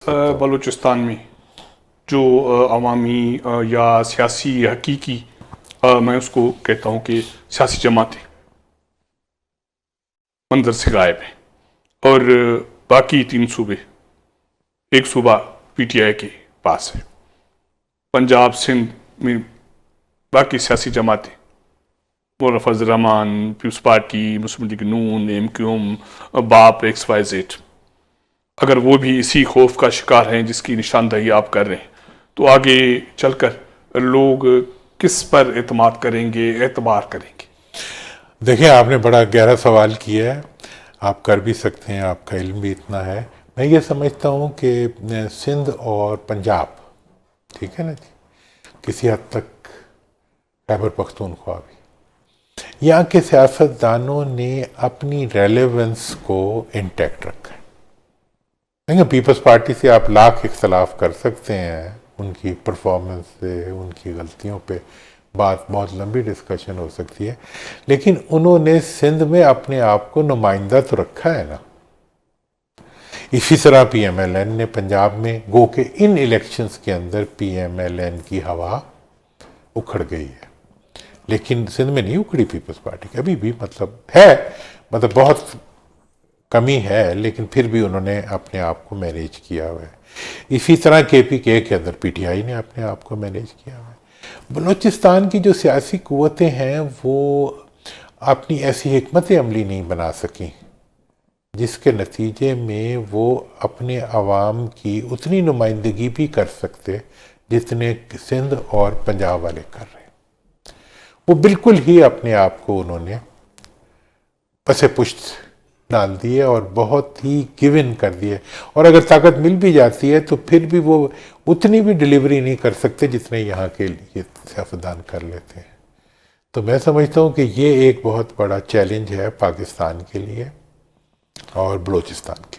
بلوچستان میں جو عوامی یا سیاسی حقیقی میں اس کو کہتا ہوں کہ سیاسی جماعتیں منظر سے غائب ہیں، اور باقی 3 صوبے، ایک صوبہ پی ٹی آئی کے پاس ہے، پنجاب سندھ میں باقی سیاسی جماعتیں مولوی فضل الرحمان، پیپلز پارٹی، مسلم لیگ نون، ایم کیو ایم، باپ، ایکس وائی زیڈ، اگر وہ بھی اسی خوف کا شکار ہیں جس کی نشاندہی آپ کر رہے ہیں تو آگے چل کر لوگ کس پر اعتماد کریں گے، اعتبار کریں گے؟ دیکھیں، آپ نے بڑا گہرا سوال کیا ہے، آپ کر بھی سکتے ہیں، آپ کا علم بھی اتنا ہے۔ میں یہ سمجھتا ہوں کہ سندھ اور پنجاب، ٹھیک ہے نا جی، کسی حد تک خیبر پختونخوا بھی، یہاں کے سیاستدانوں نے اپنی ریلیونس کو انٹیکٹ رکھا ہے۔ دیکھیں، پیپلز پارٹی سے آپ لاکھ اختلاف کر سکتے ہیں، ان کی پرفارمنس سے، ان کی غلطیوں پہ بات بہت لمبی ڈسکشن ہو سکتی ہے، لیکن انہوں نے سندھ میں اپنے آپ کو نمائندہ تو رکھا ہے نا۔ اسی طرح پی ایم ایل این نے پنجاب میں، گو کہ ان الیکشنز کے اندر پی ایم ایل این کی ہوا اکھڑ گئی ہے، لیکن سندھ میں نہیں اکھڑی پیپلز پارٹی کی، ابھی بھی مطلب بہت کمی ہے، لیکن پھر بھی انہوں نے اپنے آپ کو مینیج کیا ہوا ہے۔ اسی طرح کے پی کے اندر پی ٹی آئی نے اپنے آپ کو مینیج کیا ہوا ہے۔ بلوچستان کی جو سیاسی قوتیں ہیں وہ اپنی ایسی حکمت عملی نہیں بنا سکیں جس کے نتیجے میں وہ اپنے عوام کی اتنی نمائندگی بھی کر سکتے جتنے سندھ اور پنجاب والے کر رہے ہیں۔ وہ بالکل ہی اپنے آپ کو انہوں نے پس پشت ڈال دیے اور بہت ہی گیو ان کر دیے، اور اگر طاقت مل بھی جاتی ہے تو پھر بھی وہ اتنی بھی ڈیلیوری نہیں کر سکتے جتنے یہاں کے لیے سیاستدان کر لیتے ہیں۔ تو میں سمجھتا ہوں کہ یہ ایک بہت بڑا چیلنج ہے پاکستان کے لیے اور بلوچستان کے لیے۔